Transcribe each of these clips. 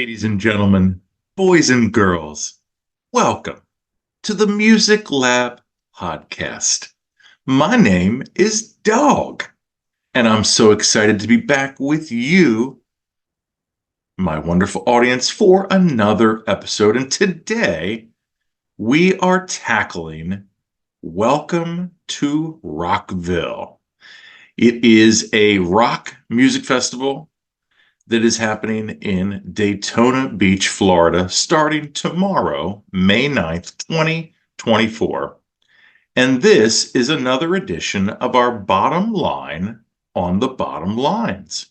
Ladies and gentlemen, boys and girls, welcome to the Music Lab podcast. My name is Dogg, and I'm so excited to be back with you, my wonderful audience, for another episode. And today we are tackling Welcome to Rockville. It is a rock music festival that is happening in Daytona Beach, Florida, starting tomorrow, May 9th, 2024. And this is another edition of our bottom line on the bottom lines.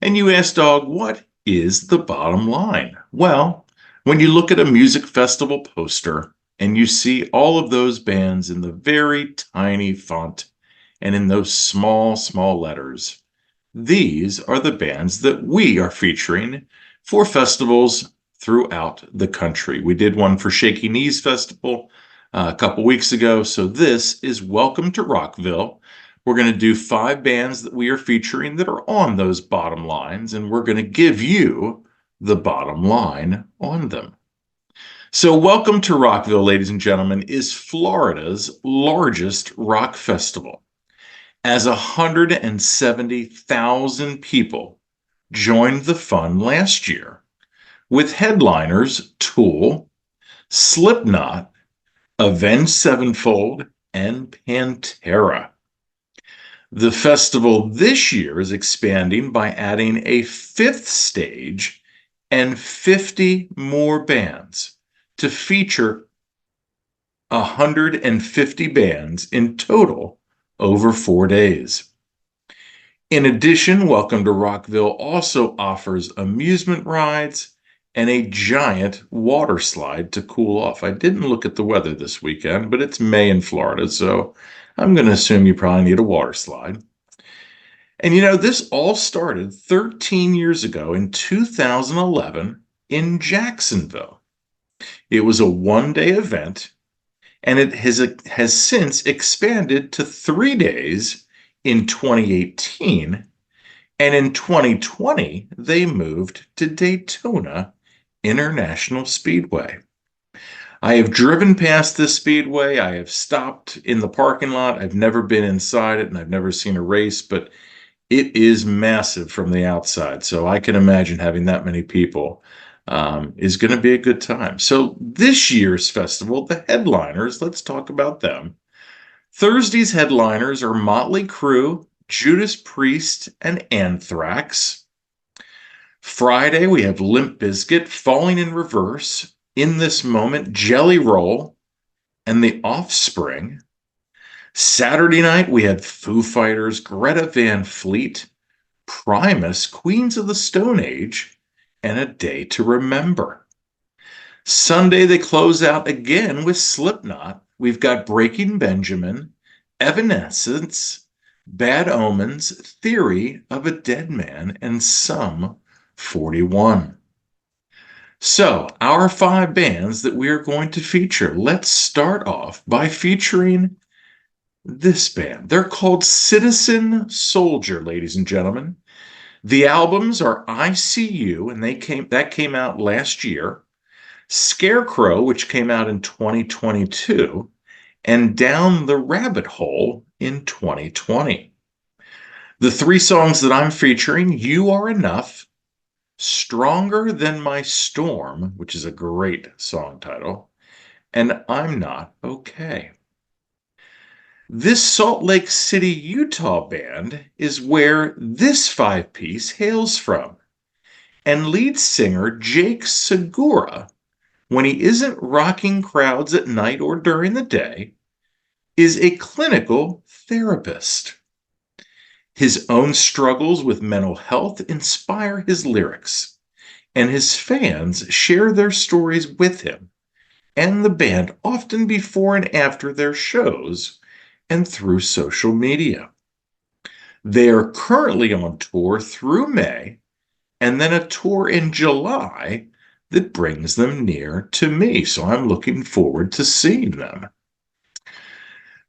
And you ask, Dogg, what is the bottom line? Well, when you look at a music festival poster and you see all of those bands in the very tiny font and in those small, small letters, these are the bands that we are featuring for festivals throughout the country. We did one for Shaky Knees Festival a couple weeks ago. So this is Welcome to Rockville. We're going to do 5 bands that we are featuring that are on those bottom lines, and we're going to give you the bottom line on them. So Welcome to Rockville, ladies and gentlemen, is Florida's largest rock festival, as 170,000 people joined the fun last year, with headliners Tool, Slipknot, Avenged Sevenfold, and Pantera. The festival this year is expanding by adding a 5th stage and 50 more bands to feature 150 bands in total over 4 days. In addition, Welcome to Rockville also offers amusement rides and a giant water slide to cool off. I didn't look at the weather this weekend, but it's May in Florida, so I'm going to assume you probably need a water slide. And you know, this all started 13 years ago in 2011 in Jacksonville. It was a one-day event, and it has since expanded to 3 days in 2018, and in 2020, they moved to Daytona International Speedway. I have driven past this speedway. I have stopped in the parking lot. I've never been inside it, and I've never seen a race, but it is massive from the outside, so I can imagine having that many people is going to be a good time. So this year's festival, the headliners, let's talk about them. Thursday's headliners are Motley Crue, Judas Priest, and Anthrax. Friday, we have Limp Bizkit, Falling in Reverse, In This Moment, Jelly Roll, and The Offspring. Saturday night, we had Foo Fighters, Greta Van Fleet, Primus, Queens of the Stone Age, and A Day to Remember. Sunday, they close out again with Slipknot. We've got Breaking Benjamin, Evanescence, Bad Omens, Theory of a Dead Man, and Sum 41. So, our 5 bands that we are going to feature. Let's start off by featuring this band. They're called Citizen Soldier, ladies and gentlemen. The albums are I See You, and that came out last year, Scarecrow, which came out in 2022, and Down the Rabbit Hole in 2020. The 3 songs that I'm featuring: You Are Enough, Stronger Than My Storm, which is a great song title, and I'm Not Okay. This Salt Lake City, Utah band is where this 5-piece hails from. And lead singer Jake Segura, when he isn't rocking crowds at night or during the day, is a clinical therapist. His own struggles with mental health inspire his lyrics, and his fans share their stories with him and the band, often before and after their shows and through social media. They are currently on tour through May, and then a tour in July that brings them near to me. So I'm looking forward to seeing them.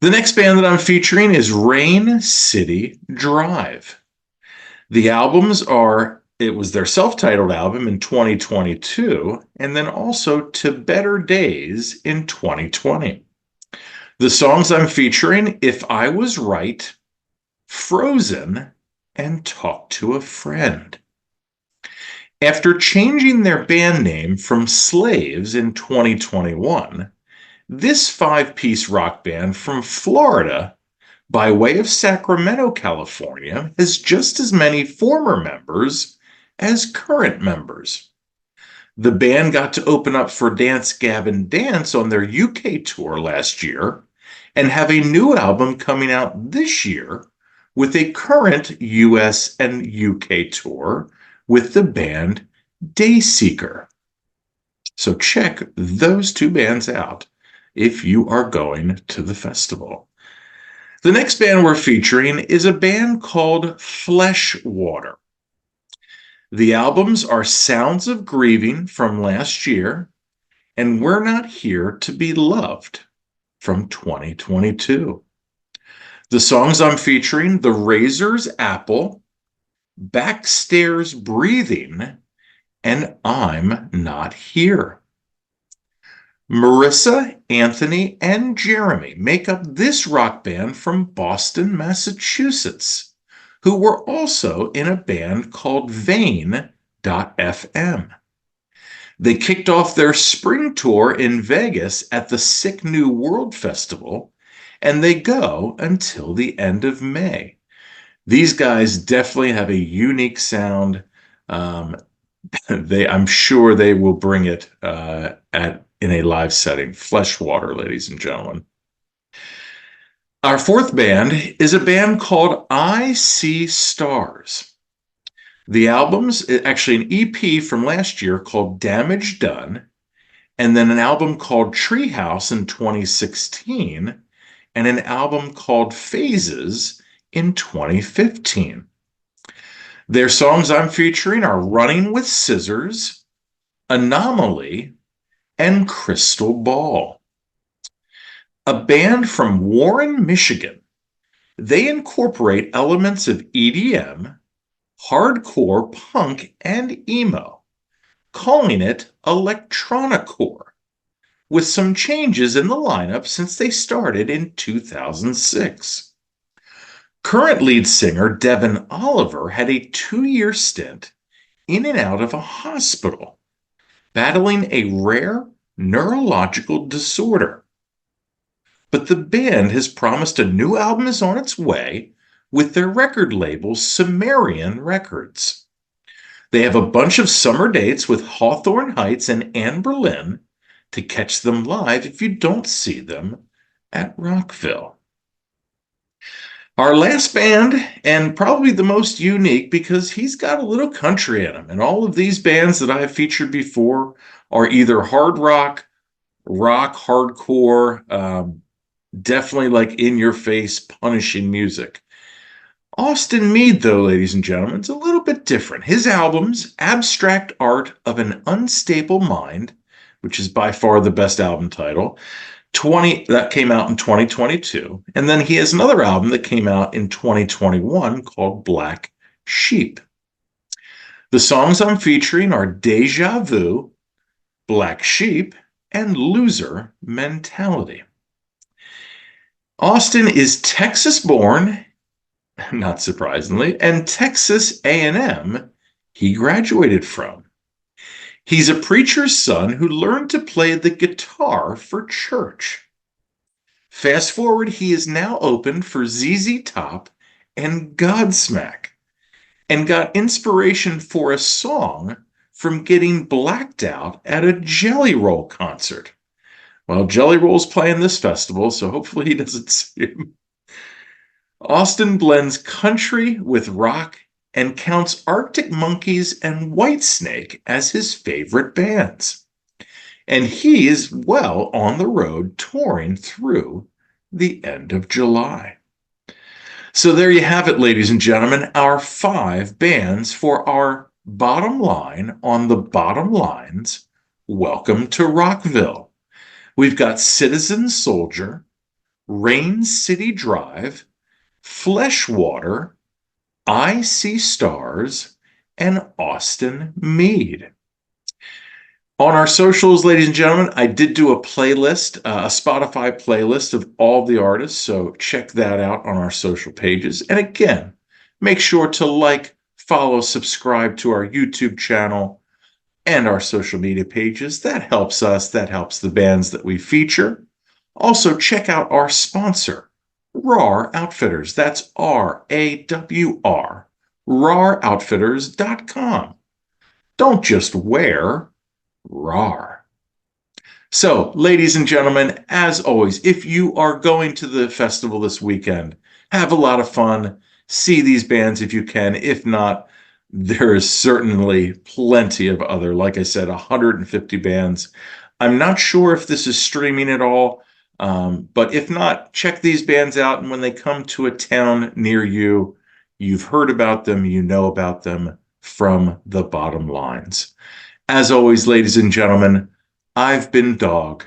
The next band that I'm featuring is Rain City Drive. The albums are It was their self-titled album in 2022, and then also To Better Days in 2020. The songs I'm featuring, If I Was Right, Frozen, and Talk to a Friend. After changing their band name from Slaves in 2021, this five-piece rock band from Florida, by way of Sacramento, California, has just as many former members as current members. The band got to open up for Dance Gavin Dance on their UK tour last year and have a new album coming out this year with a current US and UK tour with the band Dayseeker. So check those two bands out if you are going to the festival. The next band we're featuring is a band called Fleshwater. The albums are Sounds of Grieving from last year and We're Not Here to Be Loved from 2022. The songs I'm featuring, The Razor's Apple, Backstairs Breathing, and I'm Not Here. Marissa, Anthony, and Jeremy make up this rock band from Boston, Massachusetts, who were also in a band called Vane.fm. They kicked off their spring tour in Vegas at the Sick New World Festival, and they go until the end of May. These guys definitely have a unique sound. I'm sure they will bring it in a live setting. Fleshwater, ladies and gentlemen. Our fourth band is a band called I See Stars. The album's actually an EP from last year called Damage Done, and then an album called Treehouse in 2016, and an album called Phases in 2015. Their songs I'm featuring are Running with Scissors, Anomaly, and Crystal Ball. A band from Warren, Michigan. They incorporate elements of EDM, hardcore punk, and emo, calling it electronicore, with some changes in the lineup since they started in 2006. Current lead singer Devin Oliver had a 2-year stint in and out of a hospital, battling a rare neurological disorder. But the band has promised a new album is on its way with their record label, Sumerian Records. They have a bunch of summer dates with Hawthorne Heights and Anne Boleyn to catch them live if you don't see them at Rockville. Our last band, and probably the most unique because he's got a little country in him, and all of these bands that I have featured before are either hard rock, hardcore, definitely like in-your-face, punishing music. Austin Meade, though, ladies and gentlemen, is a little bit different. His albums, Abstract Art of an Unstable Mind, which is by far the best album title, that came out in 2022. And then he has another album that came out in 2021 called Black Sheep. The songs I'm featuring are Deja Vu, Black Sheep, and Loser Mentality. Austin is Texas-born, not surprisingly, and Texas A&M he graduated from. He's a preacher's son who learned to play the guitar for church. Fast forward, he is now open for ZZ Top and Godsmack, and got inspiration for a song from getting blacked out at a Jelly Roll concert. Well, Jelly Roll's playing this festival, so hopefully he doesn't see him. Austin blends country with rock and counts Arctic Monkeys and Whitesnake as his favorite bands. And he is well on the road touring through the end of July. So there you have it, ladies and gentlemen, our 5 bands for our bottom line on the bottom lines. Welcome to Rockville. We've got Citizen Soldier, Rain City Drive, Fleshwater, I See Stars, and Austin Meade. On our socials, ladies and gentlemen, I did do a playlist, a Spotify playlist of all the artists, so check that out on our social pages. And again, make sure to like, follow, subscribe to our YouTube channel and our social media pages. That helps us, that helps the bands that we feature. Also, check out our sponsor, RAR Outfitters. That's RAWR, RAROutfitters.com. Don't just wear, RAR. So, ladies and gentlemen, as always, if you are going to the festival this weekend, have a lot of fun. See these bands if you can. If not, there is certainly plenty of other, like I said, 150 bands. I'm not sure if this is streaming at all, but if not, check these bands out. And when they come to a town near you, you've heard about them, you know about them from the bottom lines. As always, ladies and gentlemen, I've been Dogg.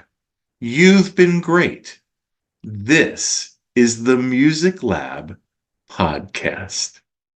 You've been great. This is the Music Lab Podcast.